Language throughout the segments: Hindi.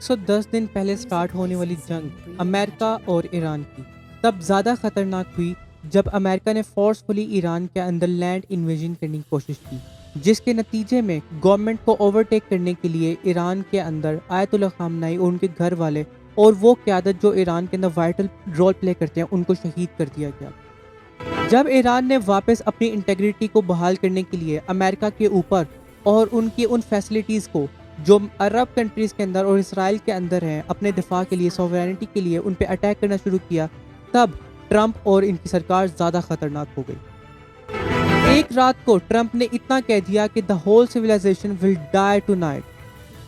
110 दिन पहले स्टार्ट होने वाली जंग अमेरिका और ईरान की तब ज़्यादा खतरनाक हुई जब अमेरिका ने फोर्सफुली ईरान के अंदर लैंड इन्वेजन करने की कोशिश की, जिसके नतीजे में गवर्नमेंट को ओवरटेक करने के लिए ईरान के अंदर आयतुल्लाह खामनाई और उनके घर वाले और वो क़यादत जो ईरान के अंदर वाइटल रोल प्ले करते हैं उनको शहीद कर दिया गया। जब ईरान ने वापस अपनी इंटेग्रिटी को बहाल करने के लिए अमेरिका के ऊपर और उनकी उन फैसिलिटीज़ को जो अरब कंट्रीज़ के अंदर और इसराइल के अंदर हैं अपने दिफा के लिए, सॉवरेनिटी के लिए उन पे अटैक करना शुरू किया, तब ट्रंप और इनकी सरकार ज़्यादा खतरनाक हो गई। एक रात को ट्रंप ने इतना कह दिया कि the whole civilization will die tonight,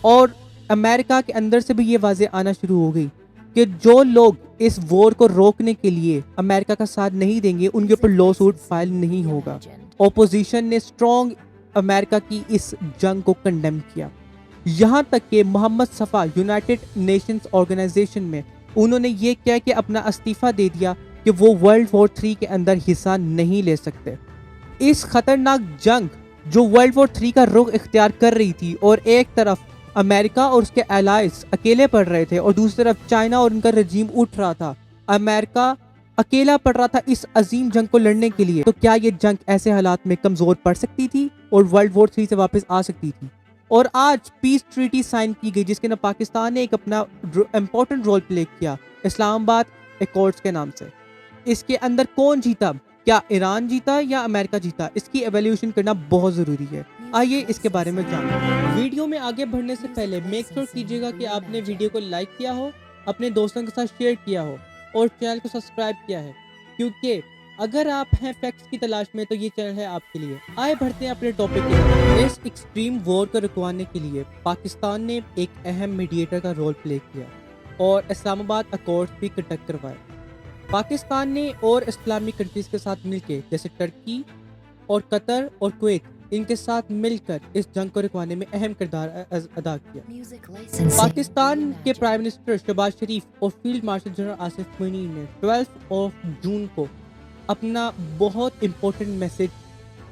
और अमेरिका के अंदर से भी ये वाज़ेह आना शुरू हो गई कि जो लोग इस वॉर को रोकने के लिए अमेरिका का साथ नहीं देंगे उनके ऊपर लॉ सूट फाइल नहीं होगा। ओपोजिशन ने स्ट्रॉन्ग अमेरिका की इस जंग को कंडेम किया, यहाँ तक कि मोहम्मद सफ़ा यूनाइटेड नेशंस ऑर्गेनाइजेशन में उन्होंने ये कह के अपना इस्तीफ़ा दे दिया कि वो वर्ल्ड वॉर 3 के अंदर हिस्सा नहीं ले सकते। इस खतरनाक जंग जो वर्ल्ड वॉर 3 का रुख इख्तियार कर रही थी और एक तरफ अमेरिका और उसके एलाइज अकेले पड़ रहे थे और दूसरी तरफ चाइना और उनका रजीम उठ रहा था, अमेरिका अकेला पड़ रहा था इस अजीम जंग को लड़ने के लिए, तो क्या ये जंग ऐसे हालात में कमज़ोर पड़ सकती थी और वर्ल्ड वॉर 3 से वापस आ सकती थी? और आज पीस ट्रीटी साइन की गई जिसके अंदर पाकिस्तान ने एक अपना इम्पोर्टेंट रोल प्ले किया इस्लामाबाद एकॉर्ड्स के नाम से। इसके अंदर कौन जीता? क्या ईरान जीता या अमेरिका जीता? इसकी एवेल्यूशन करना बहुत ज़रूरी है। आइए इसके बारे में जानें। वीडियो में आगे बढ़ने से पहले मेक श्योर कीजिएगा कि आपने वीडियो को लाइक किया हो, अपने दोस्तों के साथ शेयर किया हो और चैनल को सब्सक्राइब किया है, क्योंकि अगर आप हैं फैक्ट्स की तलाश में तो ये चैनल है आपके लिए। आए बढ़ते हैं अपने टॉपिक की तरफ। इस एक्सट्रीम वॉर को रुकवाने के लिए पाकिस्तान ने एक अहम मीडिएटर का रोल प्ले किया और इस्लामाबाद अकॉर्ड्स भी कंडक्ट करवाए। पाकिस्तान ने और इस्लामिक कंट्रीज़ के साथ मिलकर जैसे टर्की और कतर और कुवैत, इनके साथ मिलकर इस जंग को रुकवाने में अहम किरदार अदा किया। पाकिस्तान के प्राइम मिनिस्टर शहबाज शरीफ और field marshal general Asif Munir ने 12 जून को अपना बहुत इम्पोर्टेंट मैसेज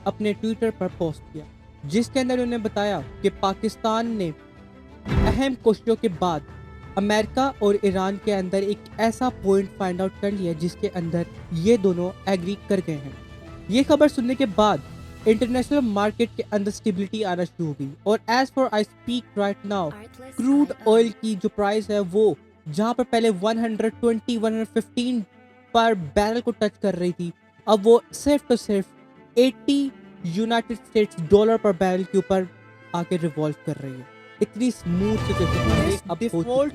अपने ट्विटर पर पोस्ट किया, जिसके अंदर उन्होंने बताया कि पाकिस्तान ने अहम कोशिशों के बाद अमेरिका और ईरान के अंदर एक ऐसा पॉइंट फाइंड आउट कर लिया जिसके अंदर ये दोनों एग्री कर गए हैं। ये खबर सुनने के बाद इंटरनेशनल मार्केट के अंदर स्टेबिलिटी आना शुरू हो गई और as for I speak right now crude oil की जो प्राइस है वो जहां पर पहले 120-115 पर बैरल को टच कर रही थी, अब वो सिर्फ तो सिर्फ 80 यूनाइटेड स्टेट्स डॉलर पर बैरल के ऊपर आके रिवॉल्व कर रही है। इतनी स्मूथ सिचुएशन अब डिफॉल्ट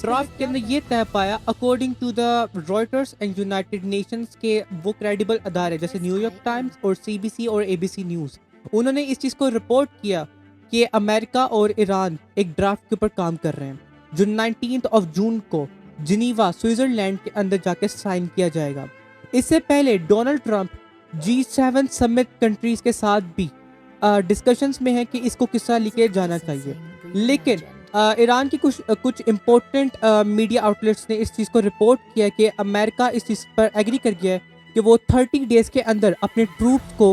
ड्राफ्ट के अंदर ये तय पाया according to the Reuters and United Nations के वो क्रेडिबल अदारे जैसे न्यूयॉर्क टाइम्स और सीबीसी और एबीसी न्यूज़, उन्होंने इस चीज़ को रिपोर्ट किया कि अमेरिका और ईरान एक ड्राफ्ट के ऊपर काम कर रहे हैं जो 19 जून को जिनीवा स्विट्जरलैंड के अंदर जाके साइन किया जाएगा। इससे पहले Donald Trump G7 summit countries के साथ भी डिस्कशंस में है कि इसको किस तरह लेके जाना चाहिए, लेकिन ईरान की कुछ इम्पोर्टेंट मीडिया आउटलेट्स ने इस चीज़ को रिपोर्ट किया कि अमेरिका इस चीज़ पर एग्री कर गया है कि वो 30 डेज के अंदर अपने ट्रूप्स को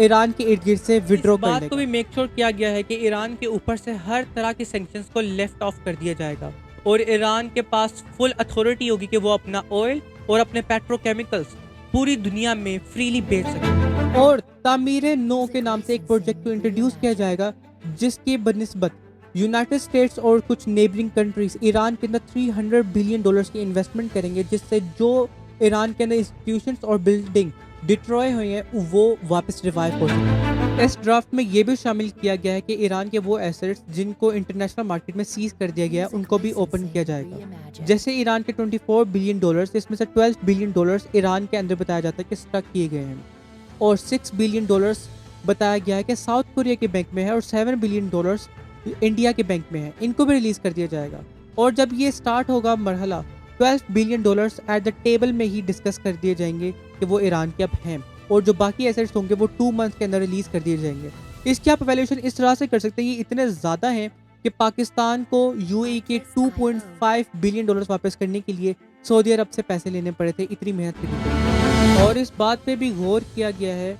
ईरान के इर्द गिर्द से विड्रॉ कर लेगा। इस बात को भी मेक श्योर किया गया है कि ईरान के ऊपर से हर तरह के सैंक्शंस को लेफ्ट ऑफ कर दिया जाएगा और ईरान के पास फुल अथॉरिटी होगी कि वो अपना ऑयल और अपने पेट्रोकेमिकल्स पूरी दुनिया में फ्रीली बेच सके। और तामीर नो के नाम से एक प्रोजेक्ट को इंट्रोड्यूस किया जाएगा जिसके बनिस्बत यूनाइटेड स्टेट्स और कुछ नेबरिंग कंट्रीज ईरान के अंदर $300 बिलियन की इन्वेस्टमेंट करेंगे, जिससे जो ईरान के अंदर इंस्टीट्यूशंस और बिल्डिंग डिस्ट्रॉय हुए हैं वो वापस रिवाइव हो सके। इस ड्राफ्ट में ये भी शामिल किया गया है कि ईरान के वो एसेट्स जिनको इंटरनेशनल मार्केट में सीज कर दिया गया है उनको भी ओपन किया जाएगा। जैसे ईरान के $24 बिलियन, इसमें से $12 बिलियन ईरान के अंदर बताया जाता है कि स्टक किए गए हैं और $6 बिलियन बताया गया है कि साउथ कोरिया के बैंक में है और $7 बिलियन इंडिया के बैंक में है, इनको भी रिलीज कर दिया जाएगा। और जब ये स्टार्ट होगा मरहला, $12 बिलियन एट द टेबल में ही डिस्कस कर दिए जाएंगे कि वो ईरान के अब हैं और जो बाकी एसेट्स होंगे वो 2 मंथ्स के अंदर रिलीज कर दिए जाएंगे। इसकी आप वैल्यूएशन इस तरह से कर सकते हैं, ये इतने ज़्यादा हैं कि पाकिस्तान को यूएई के $2.5 बिलियन वापस करने के लिए सऊदी अरब से पैसे लेने पड़े थे, इतनी मेहनत करनी पड़ी। और इस बात पे भी गौर किया गया है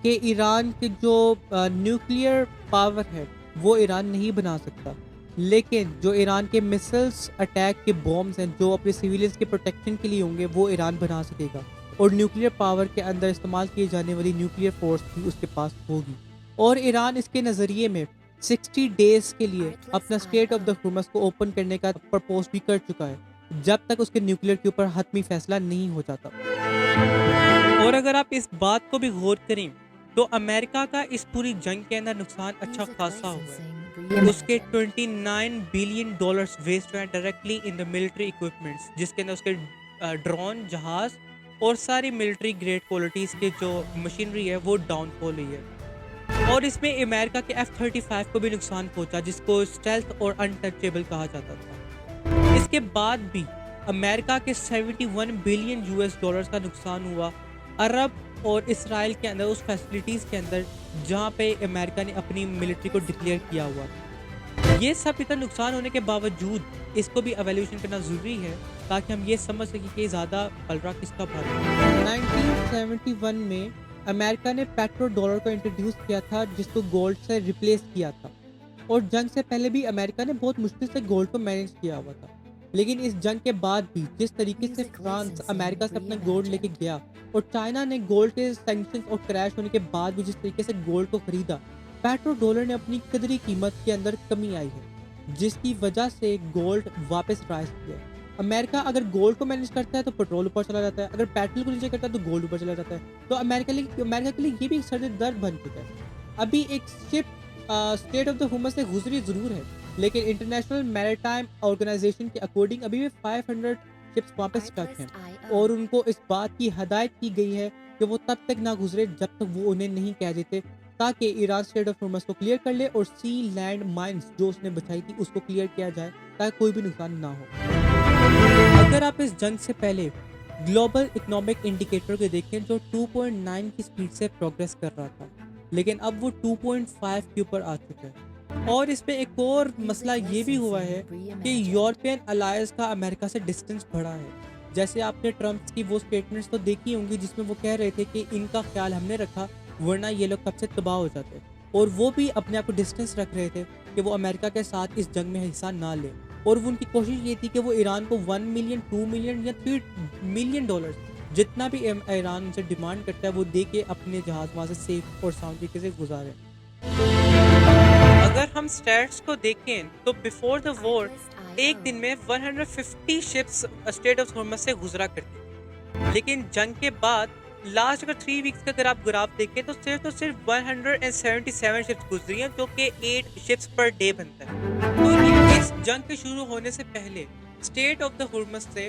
कि ईरान के जो न्यूक्लियर पावर है वो ईरान नहीं बना सकता, लेकिन जो ईरान के मिसाइल्स अटैक के बॉम्ब्स हैं जो अपने सिविलियंस के प्रोटेक्शन के लिए होंगे वो ईरान बना सकेगा, और न्यूक्लियर पावर के अंदर इस्तेमाल किए जाने वाली न्यूक्लियर फोर्स भी उसके पास होगी। और ईरान इसके नज़रिए में 60 डेज के लिए अपना स्टेट ऑफ द हुर्मस को ओपन करने का प्रपोज भी कर चुका है, जब तक उसके न्यूक्लियर के ऊपर हतमी फैसला नहीं हो जाता। और अगर आप इस बात को भी गौर करें तो अमेरिका का इस पूरी जंग के अंदर नुकसान अच्छा खासा हुआ है। उसके 29 बिलियन डॉलर्स वेस्ट हुए directly in the military equipments, जिसके अंदर उसके ड्रोन, जहाज और सारी मिलिट्री ग्रेड क्वालिटीज के जो मशीनरी है वो डाउनफॉल हुई है। और इसमें अमेरिका के F-35 को भी नुकसान पहुंचा, जिसको स्टेल्थ और अनटचेबल कहा जाता था। इसके बाद भी अमेरिका के 71 बिलियन यूएस डॉलर्स का नुकसान हुआ अरब और इसराइल के अंदर, उस फैसिलिटीज़ के अंदर जहाँ पे अमेरिका ने अपनी मिलिट्री को डिक्लेयर किया हुआ था। ये सब इतना नुकसान होने के बावजूद इसको भी एवेल्यूशन करना ज़रूरी है ताकि हम ये समझ सकें कि ज़्यादा पलड़ा किसका भारी है। 1971 में अमेरिका ने पेट्रो डॉलर को इंट्रोड्यूस किया था, जिसको गोल्ड से रिप्लेस किया था। और जंग से पहले भी अमेरिका ने बहुत मुश्किल से गोल्ड को मैनेज किया हुआ था, लेकिन इस जंग के बाद भी जिस तरीके से फ्रांस अमेरिका से अपना गोल्ड लेके गया और चाइना ने गोल्ड के सैंक्शंस और क्रैश होने के बाद भी जिस तरीके से गोल्ड को खरीदा, पेट्रो डॉलर ने अपनी कदरी कीमत के अंदर कमी आई है, जिसकी वजह से गोल्ड वापस राइज किया। अमेरिका अगर गोल्ड को मैनेज करता है तो पेट्रोल ऊपर चला जाता है, अगर पेट्रोल को नीचे करता है तो गोल्ड ऊपर चला जाता है। तो अमेरिका के लिए ये भी एक सर दर्द बन चुका है। अभी एक ship state of the Hormuz से गुजरी जरूर है, लेकिन इंटरनेशनल मैरीटाइम ऑर्गेनाइजेशन के अकॉर्डिंग अभी भी 500 शिप्स वापस स्टक हैं, और उनको इस बात की हदायत की गई है कि वो तब तक ना गुजरे जब तक वो उन्हें नहीं कह देते, ताकि ईरान स्टेट ऑफ हुर्मस को क्लियर कर ले और सी लैंड माइंस जो उसने बचाई थी उसको क्लियर किया जाए ताकि कोई भी नुकसान ना हो। अगर आप इस जंग से पहले ग्लोबल इकोनॉमिक इंडिकेटर को देखें जो 2.9 की स्पीड से प्रोग्रेस कर रहा था, लेकिन अब वो 2.5 के ऊपर आ चुका है। और इसमें एक और मसला ये भी हुआ है कि यूरोपियन अलायंस का अमेरिका से डिस्टेंस बढ़ा है। जैसे आपने ट्रम्प की वो स्टेटमेंट्स तो देखी होंगी जिसमें वो कह रहे थे कि इनका ख्याल हमने रखा वरना ये लोग कब से तबाह हो जाते, और वो भी अपने आप को डिस्टेंस रख रहे थे कि वो अमेरिका के साथ इस जंग में हिस्सा ना ले। और वो उनकी कोशिश ये थी कि वो ईरान को 1 मिलियन, 2 मिलियन या 3 मिलियन डॉलर जितना भी ईरान उनसे डिमांड करता है वो दे के अपने जहाज वहाँ से सेफ और साउंड तरीके से गुजारे। अगर हम स्टैट्स को देखें तो बिफोर द वॉर एक दिन में 150 शिप्स स्टेट ऑफ हुर्मस से गुजरा करती, लेकिन जंग के बाद लास्ट अगर 3 वीक्स का अगर आप ग्राफ देखें तो सिर्फ 177 शिप्स गुजरी हैं, जो कि 8 शिप्स पर डे बनता है। तो ये इस जंग के शुरू होने से पहले स्टेट ऑफ द हुर्मस से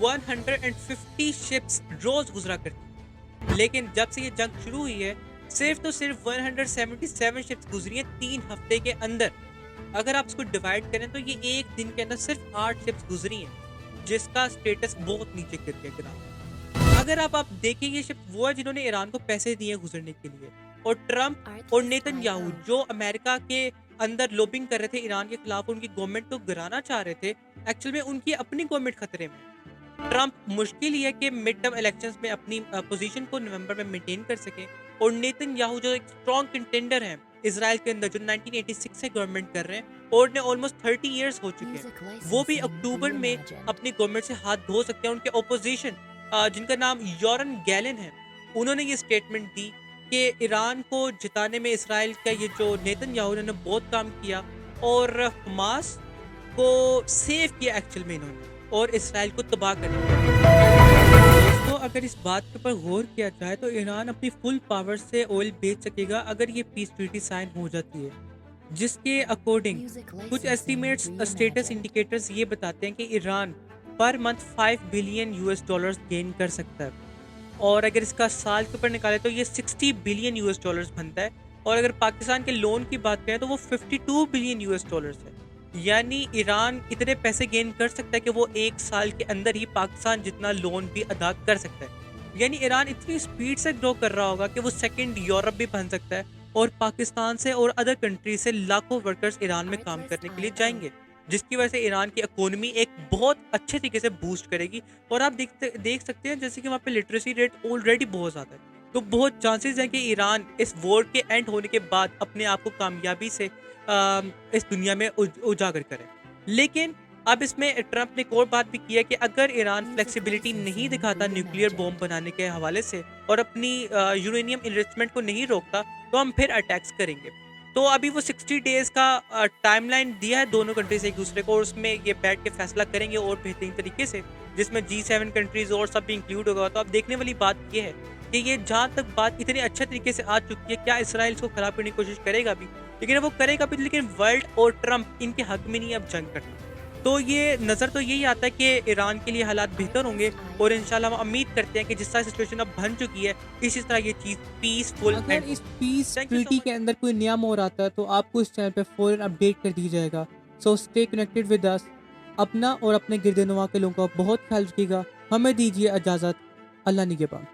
150 शिप्स रोज गुजरा करती, लेकिन जब से ये जंग शुरू हुई है सिर्फ 177 शिप्स गुजरी हैं 3 हफ्ते के अंदर। अगर आप इसको डिवाइड करें तो ये एक दिन के अंदर सिर्फ 8 शिप्स गुजरी हैं, जिसका स्टेटस बहुत नीचे गिर गया ग्राफ। अगर आप देखें ये शिप वो है जिन्होंने ईरान को पैसे दिए गुजरने के लिए, और ट्रम्प और नेतन्याहू जो अमेरिका के अंदर लॉबिंग कर रहे थे ईरान के खिलाफ, उनकी गवर्नमेंट को गिराना चाह रहे थे, एक्चुअल में उनकी अपनी गवर्नमेंट खतरे में। ट्रम्प मुश्किल ही है कि मिड टर्म इलेक्शंस में अपनी पोजीशन को नवंबर में मेंटेन कर सके, और नेतन्याहू जो एक स्ट्रॉन्ग कंटेंडर हैं इजराइल के अंदर जो 1986 से गवर्नमेंट कर रहे हैं और उन्हें ऑलमोस्ट 30 इयर्स हो चुके हैं, वो भी अक्टूबर में अपनी गवर्नमेंट से हाथ धो सकते हैं। उनके ओपोजिशन जिनका नाम योरन गैलन है, उन्होंने ये स्टेटमेंट दी कि ईरान को जिताने में इसराइल का ये जो नेतन्याहू ने बहुत काम किया और हमास को सेव किया एक्चुअल में इन्होंने, और इसराइल को तबाह कर दिया। दोस्तों अगर इस बात के ऊपर गौर किया जाए तो ईरान अपनी फुल पावर से ऑयल बेच सकेगा अगर ये पीस ट्रीटी साइन हो जाती है, जिसके अकॉर्डिंग कुछ एस्टिमेट्स स्टेटस इंडिकेटर्स ये बताते हैं कि Iran per month 5 billion US dollars gain कर सकता है, और अगर इसका साल के ऊपर निकाले तो ये 60 बिलियन यूएस डॉलर्स बनता है, और अगर पाकिस्तान के लोन की बात करें तो वो 52 बिलियन यूएस डॉलर्स है। यानी ईरान इतने पैसे गेन कर सकता है कि वो एक साल के अंदर ही पाकिस्तान जितना लोन भी अदा कर सकता है। यानी ईरान इतनी स्पीड से ग्रो कर रहा होगा कि वो सेकंड यूरोप भी बन सकता है, और पाकिस्तान से और अदर कंट्री से लाखों वर्कर्स ईरान में काम करने के लिए जाएंगे, जिसकी वजह से ईरान की इकोनॉमी एक बहुत अच्छे तरीके से बूस्ट करेगी। और आप देख सकते हैं जैसे कि वहाँ पे लिटरेसी रेट ऑलरेडी बहुत ज़्यादा है, तो बहुत चांसेस हैं कि ईरान इस वॉर के एंड होने के बाद अपने आप को कामयाबी से इस दुनिया में उजागर करें। लेकिन अब इसमें ट्रंप ने एक और बात भी की है कि अगर ईरान फ्लेक्सिबिलिटी नहीं दिखाता न्यूक्लियर बॉम्ब बनाने के हवाले से और अपनी यूरेनियम इन्रिचमेंट को नहीं रोकता, तो हम फिर अटैक्स करेंगे। तो अभी वो 60 डेज़ का टाइमलाइन दिया है दोनों कंट्रीज़ एक दूसरे को, और उसमें ये बैठ के फैसला करेंगे और बेहतरीन तरीके से, जिसमें G7 कंट्रीज़ और सब भी इंक्लूड होगा। तो अब देखने वाली बात ये है कि ये जहाँ तक बात इतने अच्छे तरीके से आ चुकी है, क्या इसराइल इसको खराब करने की कोशिश करेगा भी? लेकिन वो करेगा भी, लेकिन वर्ल्ड और ट्रंप इनके हक में नहीं अब जंग करना। तो ये नज़र तो यही आता है कि ईरान के लिए हालात बेहतर होंगे, और इंशाल्लाह हम उम्मीद करते हैं कि जिस तरह सिचुएशन अब बन चुकी है, इसी तरह ये चीज़ पीसफुल अगर एंड इस होगी। Peace thank you so treaty के मच। अंदर कोई नया मोड़ आता है तो आपको इस चैनल पे फ़ौरन अपडेट कर दिया जाएगा। So stay connected with us. अपना और अपने गिरदनवा के लोगों का बहुत ख्याल रखिएगा। हमें दीजिए इजाज़त। अल्लाह निगहबान।